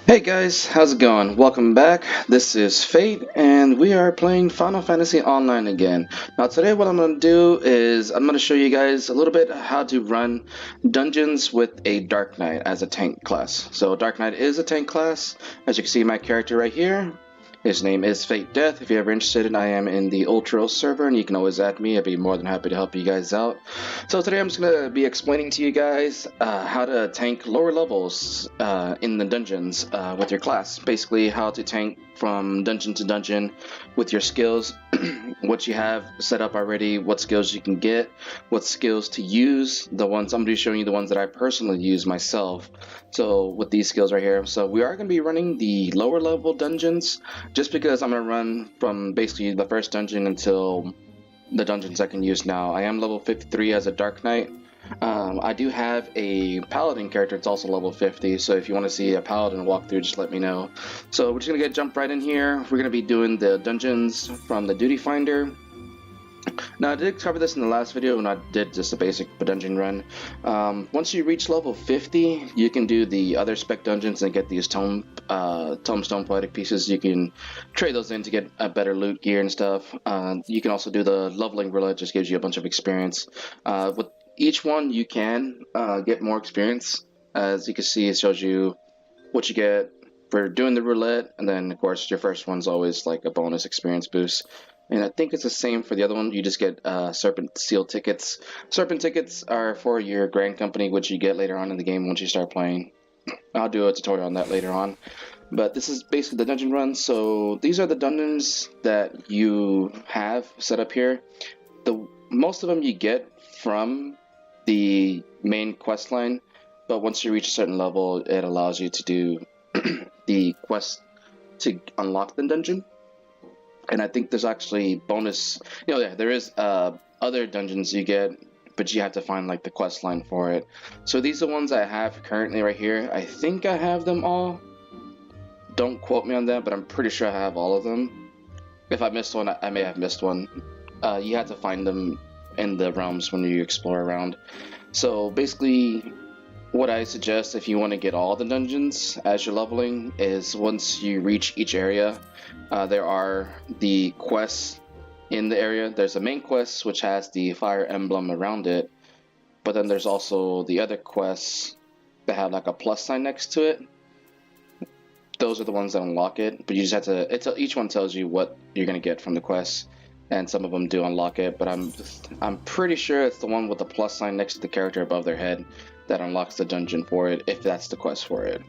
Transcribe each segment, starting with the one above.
Hey guys, how's it going? Welcome back. This is Fate, and we are playing Final Fantasy Online again. Now, today, what I'm going to do is I'm going to show you guys a little bit how to run dungeons with a Dark Knight as a tank class. So, Dark Knight is a tank class. As you can see, my character right here. His name is Fate Death. If you're ever interested, I am in the Ultra server, and you can always add me. I'd be more than happy to help you guys out. So today I'm just going to be explaining to you guys how to tank lower levels in the dungeons with your class. Basically, how to tank from dungeon to dungeon with your skills, what you have set up already, what skills you can get, what skills to use. I'm going to be showing you the ones that I personally use myself. So with these skills right here, so we are going to be running the lower level dungeons just because I'm going to run from basically the first dungeon until the dungeons I can use now. I am level 53 as a Dark Knight. I do have a Paladin character, it's also level 50, so if you want to see a Paladin walkthrough, just let me know. So we're just going to jump right in here. We're going to be doing the dungeons from the Duty Finder. Now, I did cover this in the last video when I did just a basic dungeon run. Once you reach level 50, you can do the other spec dungeons and get these Tomestone Poetic pieces. You can trade those in to get a better loot gear and stuff. You can also do the leveling roulette, just gives you a bunch of experience. With each one, you can get more experience. As you can see, it shows you what you get for doing the roulette, and then of course your first one's always like a bonus experience boost. And I think it's the same for the other one. You just get Serpent Seal tickets. Serpent tickets are for your Grand Company, which you get later on in the game once you start playing. I'll do a tutorial on that later on. But this is basically the dungeon run. So these are the dungeons that you have set up here. Most of them you get from the main quest line, but once you reach a certain level, it allows you to do the quest to unlock the dungeon. And I think there's actually bonus, yeah, there is other dungeons you get, but you have to find like the quest line for it. So these are the ones I have currently right here. I think I have them all. Don't quote me on that, but I'm pretty sure I have all of them. If I missed one, I may have missed one. You have to find them in the realms when you explore around. So basically, what I suggest if you want to get all the dungeons as you're leveling is once you reach each area, there are the quests in the area. There's a main quest which has the fire emblem around it, but then there's also the other quests that have like a plus sign next to it. Those are the ones that unlock it, but you just have to. Each one tells you what you're gonna get from the quest, and some of them do unlock it. But I'm pretty sure it's the one with the plus sign next to the character above their head that unlocks the dungeon for it, if that's the quest for it.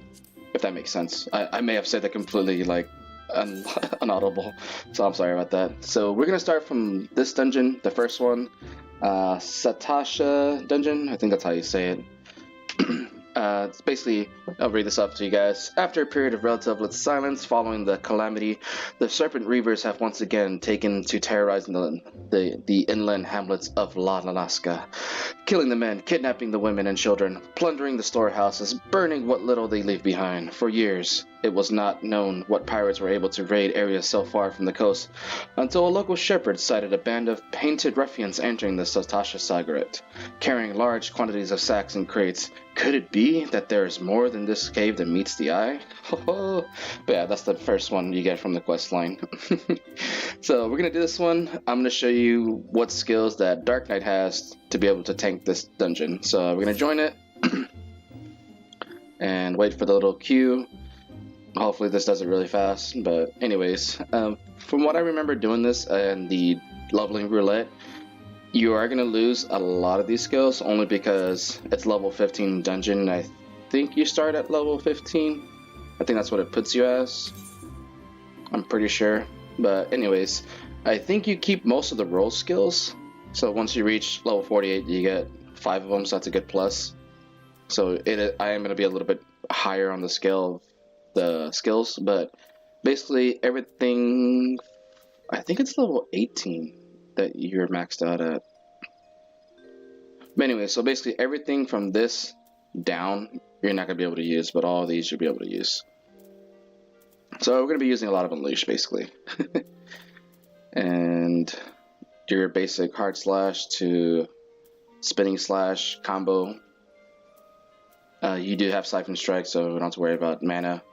If that makes sense. I may have said that completely like unaudible, so I'm sorry about that. So we're gonna start from this dungeon, the first one, Sastasha dungeon. I think that's how you say it. It's basically, I'll read this up to you guys. After a period of relative silence following the calamity, the Serpent Reavers have once again taken to terrorizing the inland hamlets of La Alaska, killing the men, kidnapping the women and children, plundering the storehouses, burning what little they leave behind. For years, it was not known what pirates were able to raid areas so far from the coast, until a local shepherd sighted a band of painted ruffians entering the Sastasha Sagaret, carrying large quantities of sacks and crates. Could it be that there is more than this cave that meets the eye? But yeah, that's the first one you get from the quest line. So we're gonna do this one. I'm gonna show you what skills that Dark Knight has to be able to tank this dungeon. So we're gonna join it and wait for the little queue. Hopefully this does it really fast, but anyways, from what I remember doing this and the leveling roulette, you are going to lose a lot of these skills only because it's level 15 dungeon. I think you start at level 15. I think that's what it puts you as. I'm pretty sure. But anyways, I think you keep most of the roll skills. So once you reach level 48, you get 5 of them, so that's a good plus. So I am going to be a little bit higher on the scale of the skills, but basically everything, I think it's level 18 that you're maxed out at. But anyway, so basically everything from this down, you're not going to be able to use, but all of these you'll be able to use. So we're going to be using a lot of Unleash, basically. And your basic Hard Slash to Spinning Slash combo. You do have Siphon Strike, so we don't have to worry about mana.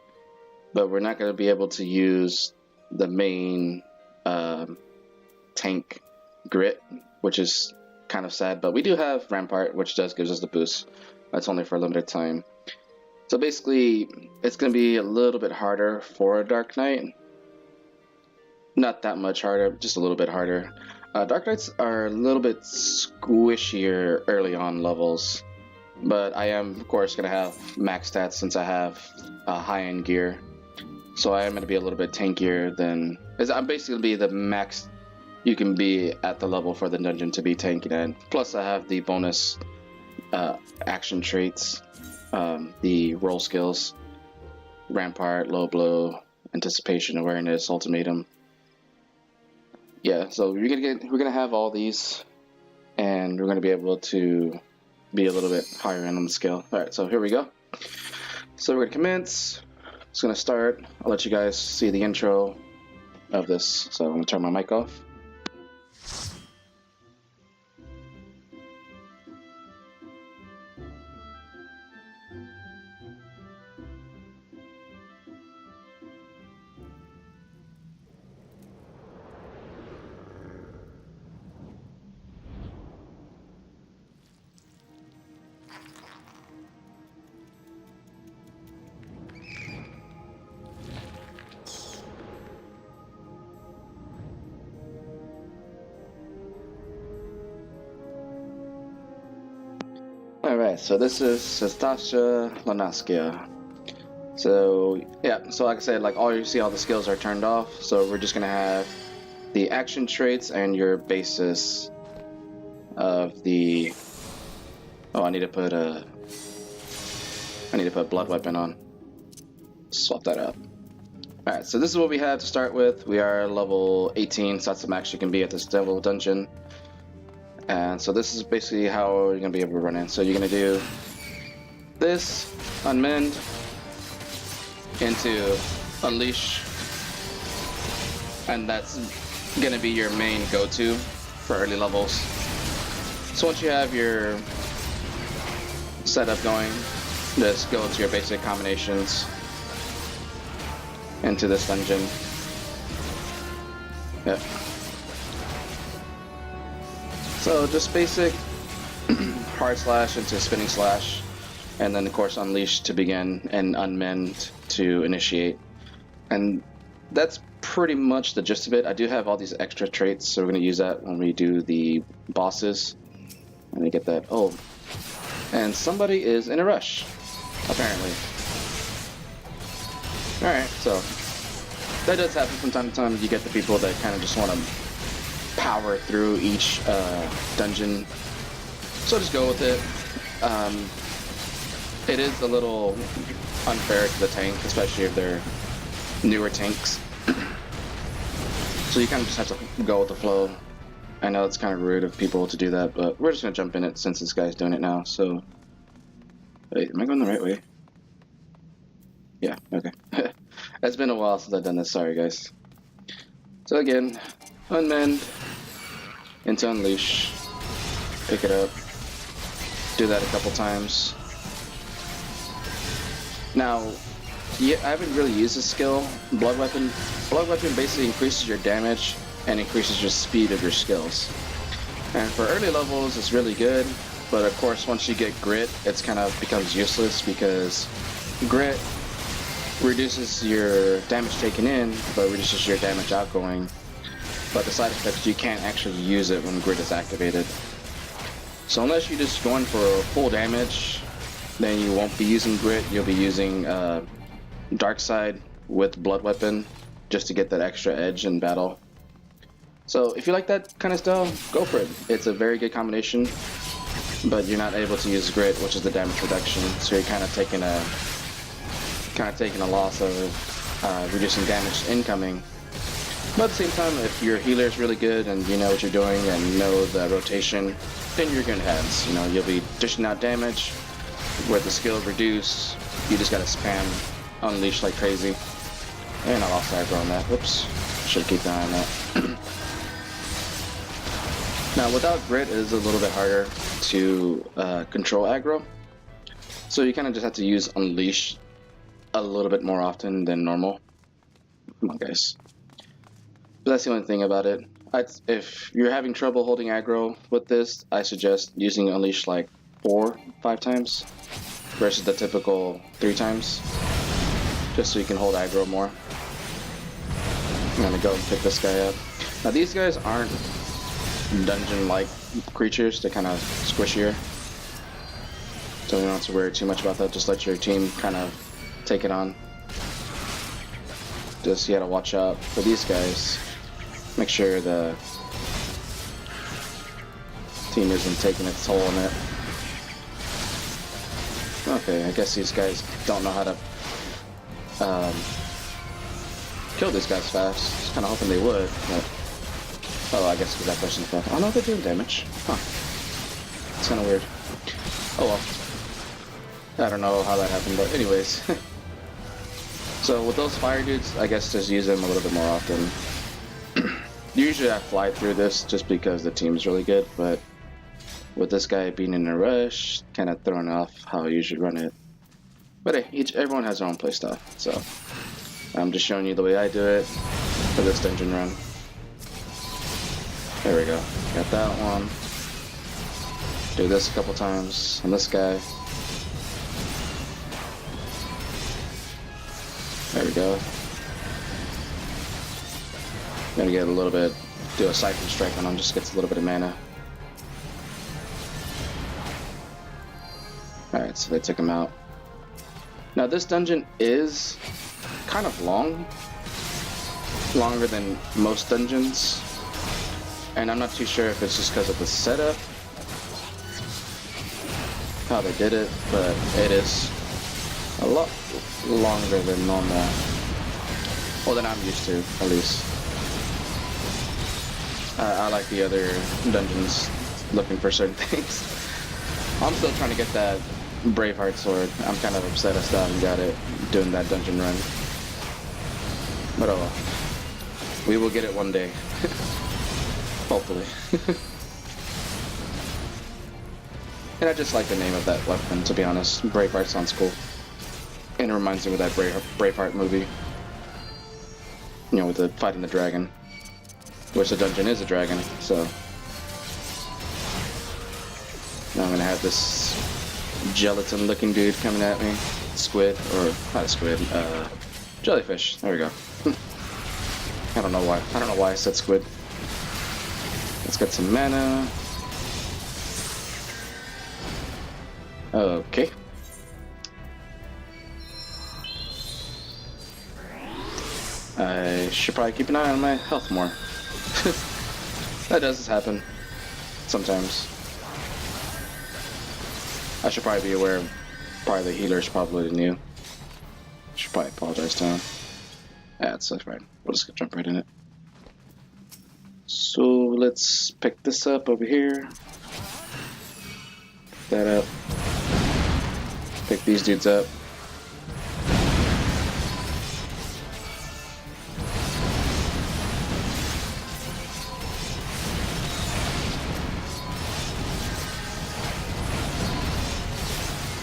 but we're not going to be able to use the main tank grit, which is kind of sad. But we do have Rampart, which gives us the boost. That's only for a limited time. So basically, it's going to be a little bit harder for a Dark Knight. Not that much harder, just a little bit harder. Dark Knights are a little bit squishier early on levels, but I am, of course, going to have max stats since I have high-end gear. So I am going to be a little bit tankier than... I'm basically going to be the max you can be at the level for the dungeon to be tanking at. Plus I have the bonus action traits, the roll skills, Rampart, Low Blow, Anticipation, Awareness, Ultimatum. Yeah, so we're gonna have all these, and we're gonna be able to be a little bit higher end on the scale. All right, so here we go. So we're gonna commence. It's gonna start. I'll let you guys see the intro of this. So I'm gonna turn my mic off. Alright, so this is Sastasha Lanaskia. So yeah, so like I said, like all the skills are turned off, so we're just gonna have the action traits and your basis of the... Oh, I need to put Blood Weapon on. Swap that out. Alright, so this is what we have to start with. We are level 18, so that's the max you can be at this devil dungeon. And so this is basically how you're going to be able to run in. So you're going to do this, Unmend, into Unleash, and that's going to be your main go-to for early levels. So once you have your setup going, just go into your basic combinations into this dungeon. Yep. So just basic hard slash into spinning slash, and then of course unleash to begin and unmend to initiate. And that's pretty much the gist of it. I do have all these extra traits, so we're going to use that when we do the bosses. Let me get that. Oh, and somebody is in a rush, apparently. Alright, so that does happen from time to time. You get the people that kind of just want to power through each dungeon, so just go with it. It is a little unfair to the tank, especially if they're newer tanks. So you kind of just have to go with the flow. I know it's kind of rude of people to do that, but we're just gonna jump in it since this guy's doing it now. So wait, am I going the right way? Yeah, okay. It's been a while since I've done this, sorry guys. So again, unmend into unleash, pick it up, do that a couple times. Now, I haven't really used this skill, Blood Weapon. Blood Weapon basically increases your damage and increases your speed of your skills. And for early levels, it's really good, but of course once you get Grit, it's kind of becomes useless because Grit reduces your damage taken in, but reduces your damage outgoing. But the side effect, you can't actually use it when Grit is activated. So unless you're just going for full damage, then you won't be using Grit. You'll be using Dark Side with Blood Weapon just to get that extra edge in battle. So if you like that kind of style, go for it. It's a very good combination, but you're not able to use Grit, which is the damage reduction. So you're kind of taking a loss of reducing damage incoming. But at the same time, if your healer is really good and you know what you're doing and know the rotation, then you're gonna have, you know, you'll be dishing out damage with the skill reduce. You just gotta spam unleash like crazy. And I lost aggro on that. Whoops. Should keep an eye on that. Now, without Grit, it is a little bit harder to control aggro. So you kind of just have to use unleash a little bit more often than normal. Come on, guys. But that's the only thing about it. If you're having trouble holding aggro with this, I suggest using Unleash like 4-5 times versus the typical 3 times, just so you can hold aggro more. I'm gonna go and pick this guy up. Now these guys aren't dungeon-like creatures, they're kind of squishier. So you don't have to worry too much about that, just let your team kind of take it on. Just you gotta watch out for these guys. Make sure the team isn't taking its toll on it. Okay, I guess these guys don't know how to kill these guys fast. Just kind of hoping they would, but... Oh, I guess because that person fell. Oh no, they're doing damage. Huh. It's kind of weird. Oh well. I don't know how that happened, but anyways. So with those fire dudes, I guess just use them a little bit more often. Usually I fly through this just because the team's really good, but with this guy being in a rush, kind of throwing off how I usually run it. But hey, everyone has their own playstyle, so I'm just showing you the way I do it for this dungeon run. There we go. Got that one. Do this a couple times on this guy. There we go. Gonna get a little bit, do a Siphon Strike on him, just gets a little bit of mana. Alright, so they took him out. Now this dungeon is kind of long. Longer than most dungeons. And I'm not too sure if it's just because of the setup, how they did it, but it is a lot longer than normal. Well, than I'm used to, at least. I like the other dungeons looking for certain things. I'm still trying to get that Braveheart sword. I'm kind of upset I still haven't got it doing that dungeon run. But oh well. We will get it one day. Hopefully. And I just like the name of that weapon, to be honest. Braveheart sounds cool. And it reminds me of that Braveheart movie. You know, with the fighting the dragon. Which the dungeon is a dragon, so... Now I'm gonna have this gelatin looking dude coming at me. Squid, or not a squid, jellyfish. There we go. I don't know why I said squid. Let's get some mana. Okay. I should probably keep an eye on my health more. That does happen sometimes. I should probably be aware of probably the healer's probably new. Should probably apologize to him. Yeah, it's fine. We'll just jump right in it. So let's pick this up over here. Pick that up. Pick these dudes up.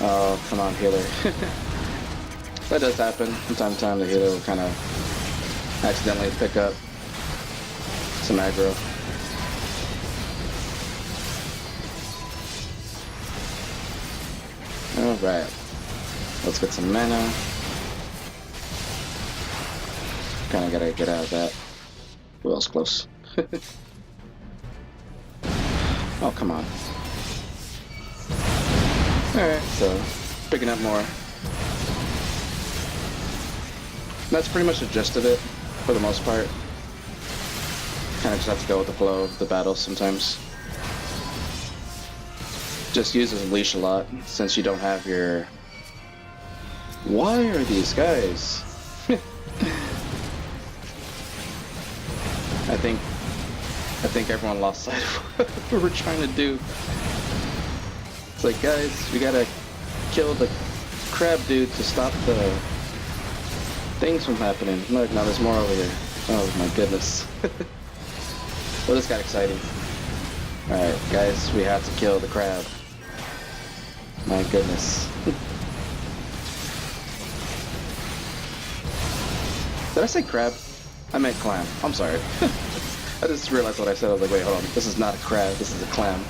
Oh, come on, healer. That does happen. From time to time, the healer will kind of accidentally pick up some aggro. Alright. Let's get some mana. Kind of gotta get out of that. Who else close? Oh, come on. Alright, so picking up more. That's pretty much the gist of it, for the most part. Kind of just have to go with the flow of the battle sometimes. Just use his leash a lot, since you don't have your... Why are these guys? I think everyone lost sight of what we were trying to do. It's like, guys, we gotta kill the crab dude to stop the things from happening. Look, now there's more over here. Oh my goodness. Well, this got exciting. Alright, guys, we have to kill the crab. My goodness. Did I say crab? I meant clam. I'm sorry. I just realized what I said. I was like, wait, hold on. This is not a crab. This is a clam.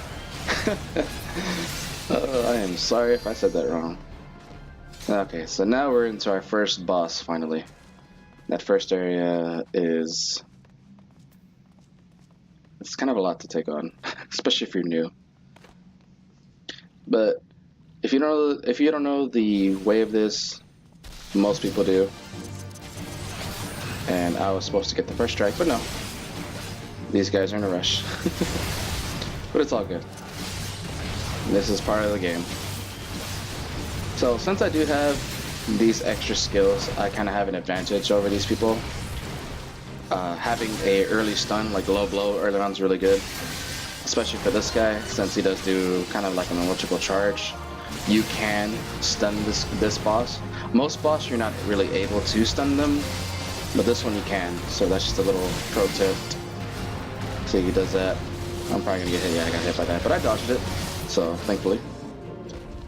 I am sorry if I said that wrong. Okay, so now we're into our first boss, finally. That first area is... It's kind of a lot to take on, especially if you're new. But if you don't know the way of this, most people do. And I was supposed to get the first strike, but no. These guys are in a rush. But it's all good. This is part of the game. So since I do have these extra skills, I kind of have an advantage over these people. Having a early stun, like low blow early on, is really good. Especially for this guy, since he does do kind of like an electrical charge. You can stun this boss. Most boss you're not really able to stun them, but this one you can. So that's just a little pro tip. See, he does that. I'm probably gonna get hit. Yeah, I got hit by that, but I dodged it. So thankfully.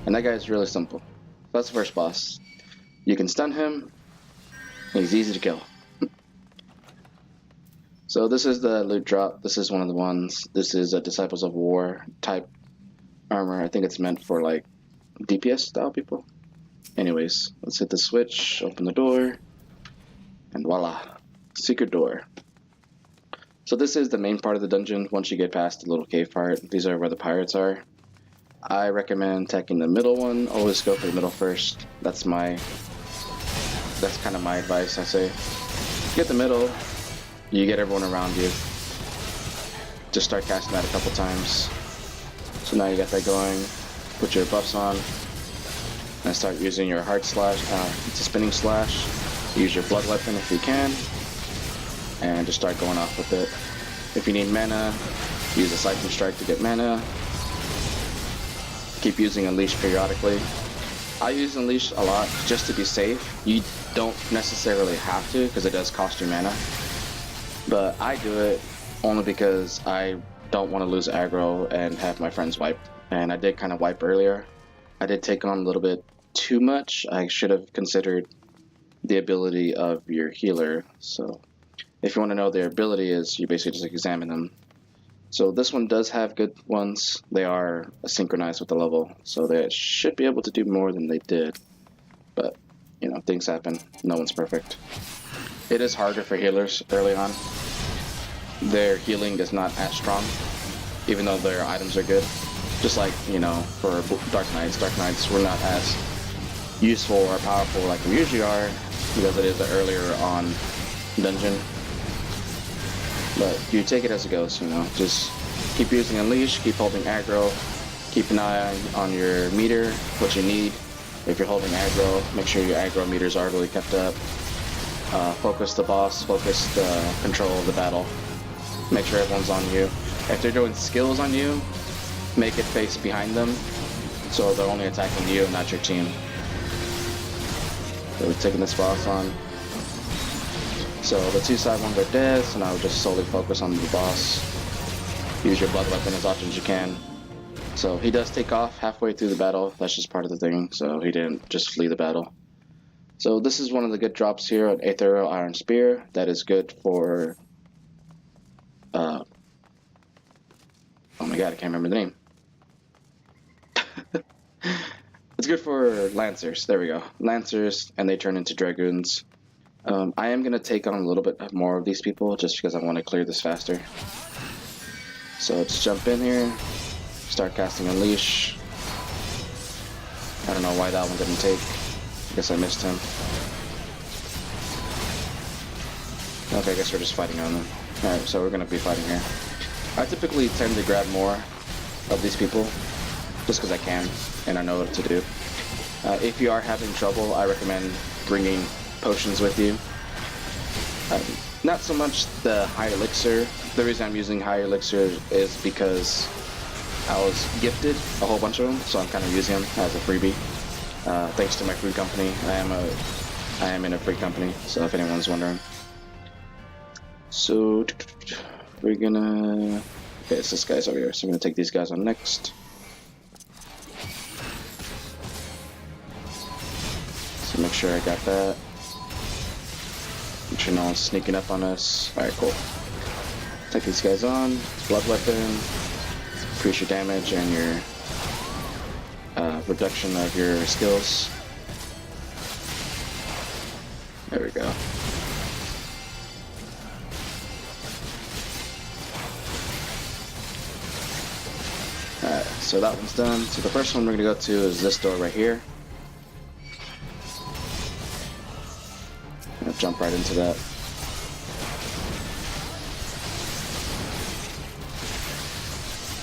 And that guy is really simple. That's the first boss. You can stun him. He's easy to kill. So this is the loot drop. This is one of the ones. This is a Disciples of War type armor. I think it's meant for like DPS style people. Anyways, let's hit the switch, open the door, and voila, secret door. So this is the main part of the dungeon. Once you get past the little cave part, these are where the pirates are. I recommend taking the middle one. Always go for the middle first. That's kind of my advice, I say. Get the middle. You get everyone around you. Just start casting that a couple times. So now you got that going. Put your buffs on. And start using your hard slash. It's a spinning slash. Use your blood weapon if you can. And just start going off with it. If you need mana, use a Siphon Strike to get mana. Keep using Unleash periodically. I use Unleash a lot just to be safe. You don't necessarily have to because it does cost you mana. But I do it only because I don't want to lose aggro and have my friends wipe. And I did kind of wipe earlier. I did take on a little bit too much. I should have considered the ability of your healer. So if you want to know their ability is, you basically just examine them. So this one does have good ones. They are synchronized with the level. So they should be able to do more than they did. But, you know, things happen. No one's perfect. It is harder for healers early on. Their healing is not as strong, even though their items are good. Just like, you know, for Dark Knights were not as useful or powerful like they usually are, because it is an earlier on dungeon. But you take it as it goes, you know. Just keep using Unleash, keep holding aggro, keep an eye on your meter, what you need. If you're holding aggro, make sure your aggro meters are really kept up. Focus the boss, focus the control of the battle. Make sure everyone's on you. If they're doing skills on you, make it face behind them, so they're only attacking you and not your team. So we're taking this boss on. So the two side ones are dead, so now we'll just solely focus on the boss. Use your blood weapon as often as you can. So he does take off halfway through the battle. That's just part of the thing, so he didn't just flee the battle. So this is one of the good drops here, an Ethereal Iron Spear. That is good for... oh my god, I can't remember the name. It's good for Lancers, there we go. Lancers, and they turn into Dragoons. I am going to take on a little bit more of these people, just because I want to clear this faster. So let's jump in here, start casting Unleash. I don't know why that one didn't take. I guess I missed him. Okay, I guess we're just fighting on them. Alright, so we're going to be fighting here. I typically tend to grab more of these people, just because I can, and I know what to do. If you are having trouble, I recommend bringing potions with you. Not so much the High Elixir. The reason I'm using High Elixir is because I was gifted a whole bunch of them, so I'm kind of using them as a freebie. Thanks to my food company. I am in a free company, so if anyone's wondering. So we're gonna... Okay, it's this guy's over here, so I'm gonna take these guys on next. So make sure I got that. sure no one's sneaking up on us. Alright, cool. Take these guys on. Blood weapon. Increase your damage and your reduction of your skills. There we go. Alright, so that one's done. So the first one we're going to go to is this door right here. I'm going to jump right into that.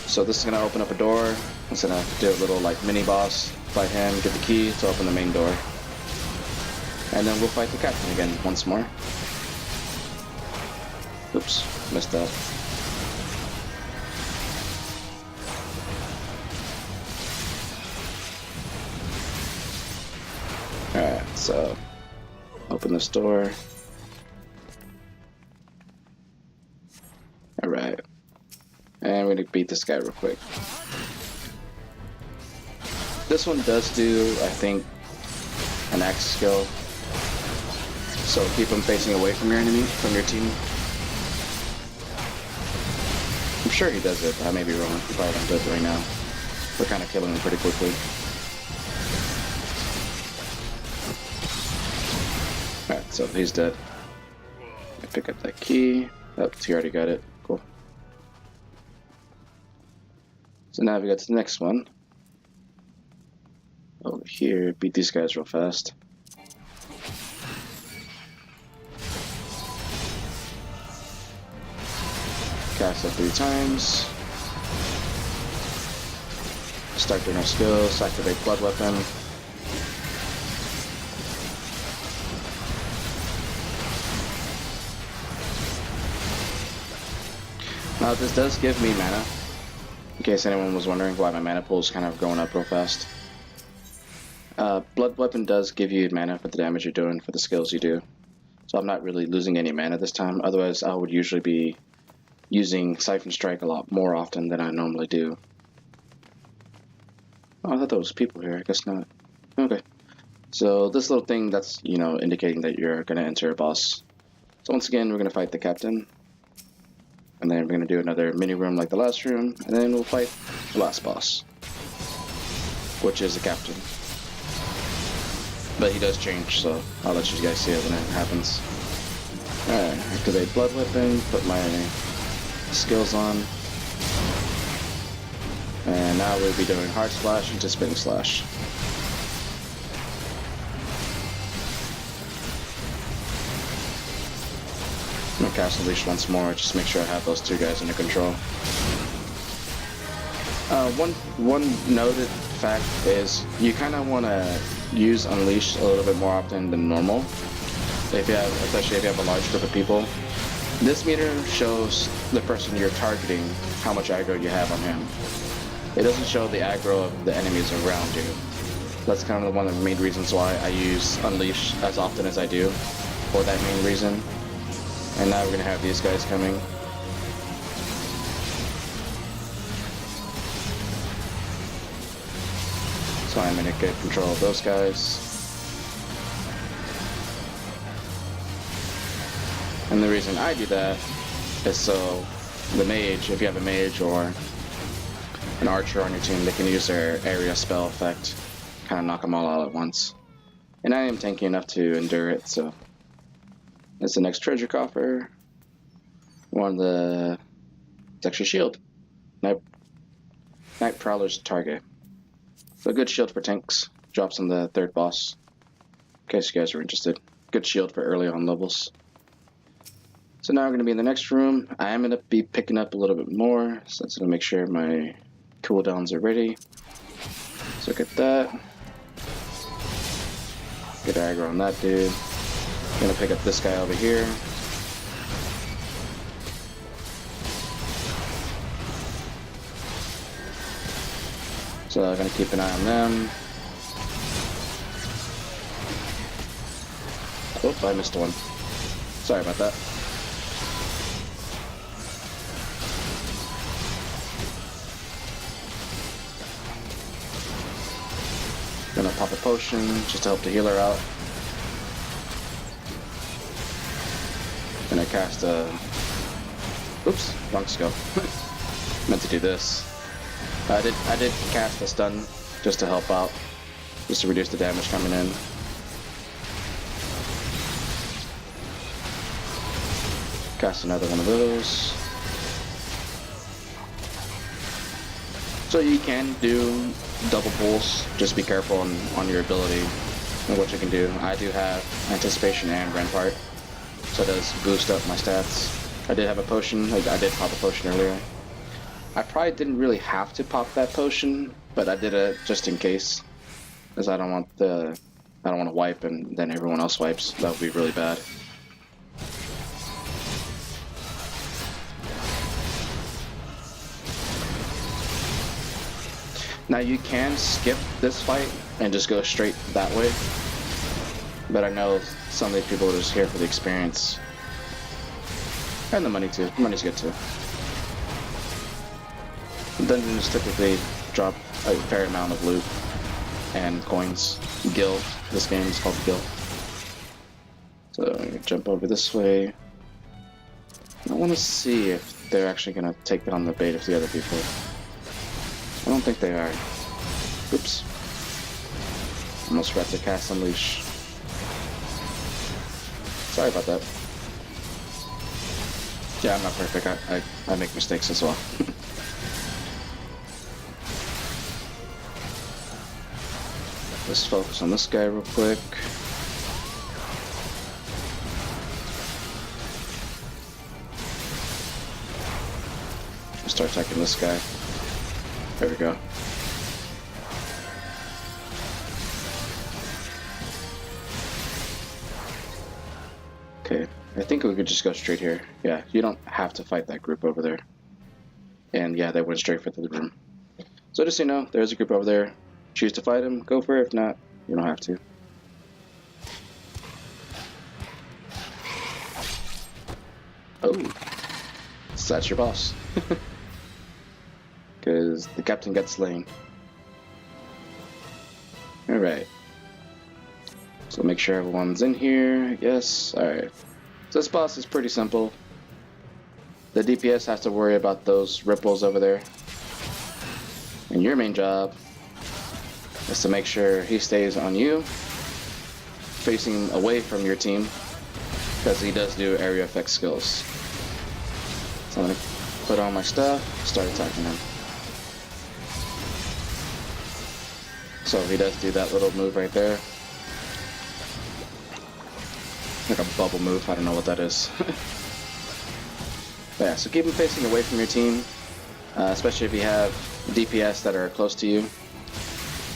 So this is going to open up a door. It's going to do a little like mini boss. Fight him, get the key to open the main door. And then we'll fight the captain again once more. Oops, missed that. Alright, so open this door. Alright. And we're gonna beat this guy real quick. This one does do, I think, an axe skill. So keep him facing away from your enemy, from your team. I'm sure he does it, but I may be wrong. He probably don't do it right now. We're kind of killing him pretty quickly. Alright, so he's dead. I pick up that key. Oh, he already got it. Cool. So now we go to the next one. Over here, beat these guys real fast. Cast it 3 times. Start doing our skills. Activate blood weapon. Now this does give me mana. In case anyone was wondering why my mana pool is kind of going up real fast. Blood weapon does give you mana for the damage you're doing, for the skills you do. So I'm not really losing any mana this time. Otherwise I would usually be using Siphon Strike a lot more often than I normally do. Oh, I thought there was people here. I guess not. Okay. So this little thing that's, you know, indicating that you're going to enter a boss. So once again, we're going to fight the captain. And then we're going to do another mini room like the last room. And then we'll fight the last boss, which is the captain. But he does change, so I'll let you guys see it when it happens. Alright, activate blood weapon, put my skills on. And now we'll be doing hard slash into spin slash. I'm gonna cast Unleash once more, just make sure I have those 2 guys under control. One noted fact is you kind of want to use Unleash a little bit more often than normal. If you have, especially if you have a large group of people. This meter shows the person you're targeting how much aggro you have on him. It doesn't show the aggro of the enemies around you. That's kind of one of the main reasons why I use Unleash as often as I do, for that main reason. And now we're going to have these guys coming. So I'm going to get control of those guys. And the reason I do that is so the mage, if you have a mage or an archer on your team, they can use their area spell effect, kind of knock them all out at once. And I am tanky enough to endure it, so that's the next treasure coffer. One of the, it's actually shield. Night Prowler's target. So good shield for tanks. Drops on the 3rd boss. In case you guys are interested. Good shield for early on levels. So now we're going to be in the next room. I am going to be picking up a little bit more, so that's going to make sure my cooldowns are ready. So get that. Get aggro on that dude. I'm going to pick up this guy over here. So I'm going to keep an eye on them. Oh, I missed one. Sorry about that. Gonna pop a potion just to help the healer out. cast a... Oops, wrong skill. Meant to do this. I did cast a stun just to help out, just to reduce the damage coming in. Cast another one of those. So you can do double pulls, just be careful on your ability and what you can do. I do have Anticipation and Rampart, so it does boost up my stats. I did have a potion, I did pop a potion earlier. I probably didn't really have to pop that potion, but I did it just in case, because I don't want to wipe and then everyone else wipes. That would be really bad. Now you can skip this fight and just go straight that way, but I know some of these people are just here for the experience. And the money too. The money's good too. Dungeons typically drop a fair amount of loot and coins. Guild. This game is called Guild. So I'm gonna jump over this way. I want to see if they're actually gonna take it on the bait of the other people. I don't think they are. Oops. Almost forgot to cast Unleash. Sorry about that. Yeah, I'm not perfect. I make mistakes as well. Let's focus on this guy real quick. Start attacking this guy. There we go. Okay, I think we could just go straight here. Yeah, you don't have to fight that group over there. And yeah, they went straight for the room. So just so you know, there's a group over there. Choose to fight them, go for it. If not, you don't have to. Oh, so that's your boss. Because the captain got slain. Alright. So make sure everyone's in here. Yes, alright. So this boss is pretty simple. The DPS has to worry about those ripples over there. And your main job is to make sure he stays on you, facing away from your team, because he does do area effect skills. So I'm going to put on my stuff, start attacking him. So he does do that little move right there. Like a bubble move, I don't know what that is. But yeah, so keep him facing away from your team, especially if you have DPS that are close to you.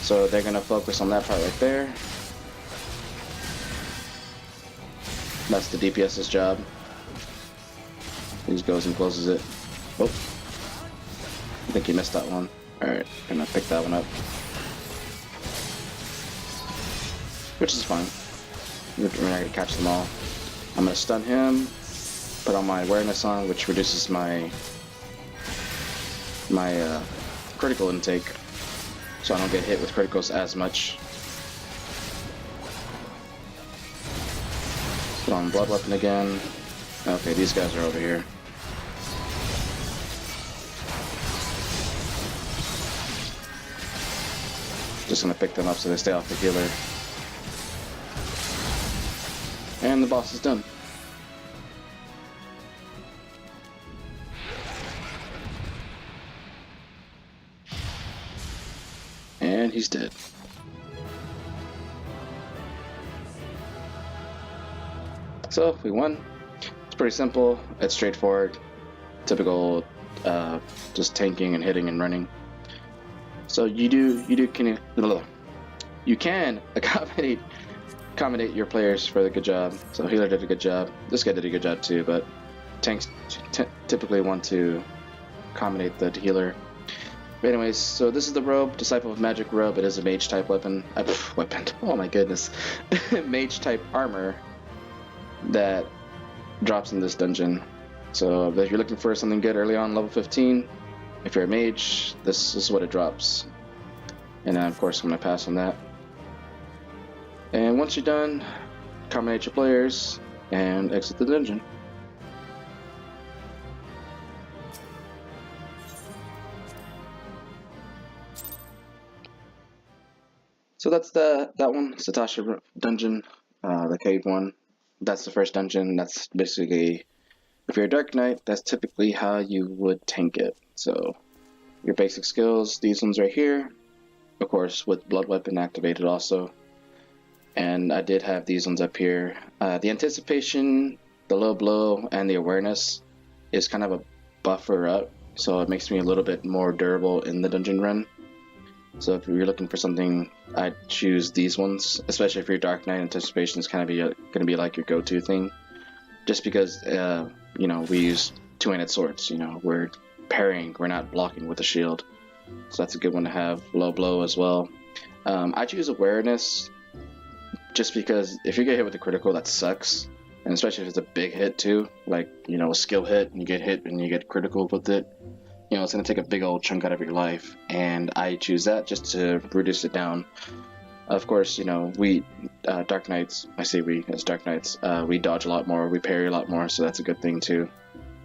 So they're going to focus on that part right there. That's the DPS's job. He just goes and closes it. Oh, I think he missed that one. Alright, gonna pick that one up. Which is fine. We're not gonna catch them all. I'm gonna stun him, put on my awareness on, which reduces my critical intake, so I don't get hit with criticals as much. Put on blood weapon again. Okay, these guys are over here. Just gonna pick them up so they stay off the healer. And the boss is done. And he's dead. So we won. It's pretty simple. It's straightforward. Typical, just tanking and hitting and running. So you can accommodate your players for the good job. So healer did a good job. This guy did a good job too, but tanks typically want to accommodate the healer. But anyways, so this is the robe, Disciple of Magic robe. It is a mage type weapon. Oh my goodness. Mage type armor that drops in this dungeon. So if you're looking for something good early on, level 15, if you're a mage, this is what it drops. And then of course I'm going to pass on that. And once you're done, accommodate your players and exit the dungeon. So that's that one, Sastasha dungeon, the cave one. That's the first dungeon. That's basically, if you're a Dark Knight, that's typically how you would tank it. So your basic skills, these ones right here, of course with Blood Weapon activated also. And I did have these ones up here. The Anticipation, the Low Blow, and the Awareness is kind of a buffer up, so it makes me a little bit more durable in the dungeon run. So if you're looking for something, I'd choose these ones, especially if you're Dark Knight. Anticipation is kind of going to be like your go-to thing, just because you know, we use two-handed swords. You know, we're parrying, we're not blocking with a shield, so that's a good one to have. Low Blow as well. I choose Awareness just because if you get hit with a critical, that sucks, and especially if it's a big hit too, like, you know, a skill hit, and you get hit and you get critical with it. You know, it's going to take a big old chunk out of your life, and I choose that just to reduce it down. Of course, you know, we, Dark Knights, I say we as Dark Knights, we dodge a lot more, we parry a lot more, so that's a good thing too.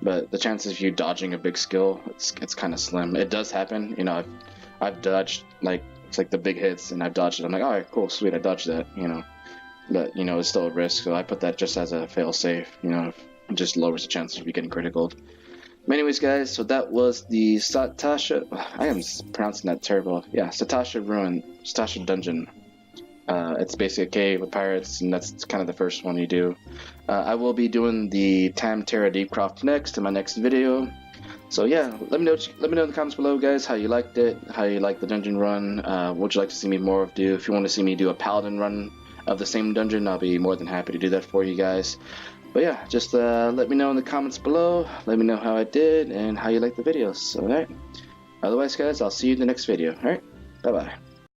But the chances of you dodging a big skill, it's kind of slim. It does happen, you know, I've dodged, like, it's like the big hits, and I've dodged it. I'm like, alright, cool, sweet, I dodged that, you know. But, you know, it's still a risk, so I put that just as a fail-safe, you know, it just lowers the chances of you getting critical. But anyways, guys, so that was the Sastasha, I am pronouncing that terrible, yeah, Sastasha Ruin, Sastasha Dungeon. It's basically a cave with pirates, and that's kind of the first one you do. I will be doing the Tam Terra Deepcroft next in my next video. So yeah, let me know in the comments below, guys, how you liked it, how you liked the dungeon run. What would you like to see me more of do? If you want to see me do a paladin run of the same dungeon, I'll be more than happy to do that for you guys. But yeah, just let me know in the comments below. Let me know how I did and how you liked the videos. Alright. Otherwise, guys, I'll see you in the next video. Alright. Bye bye.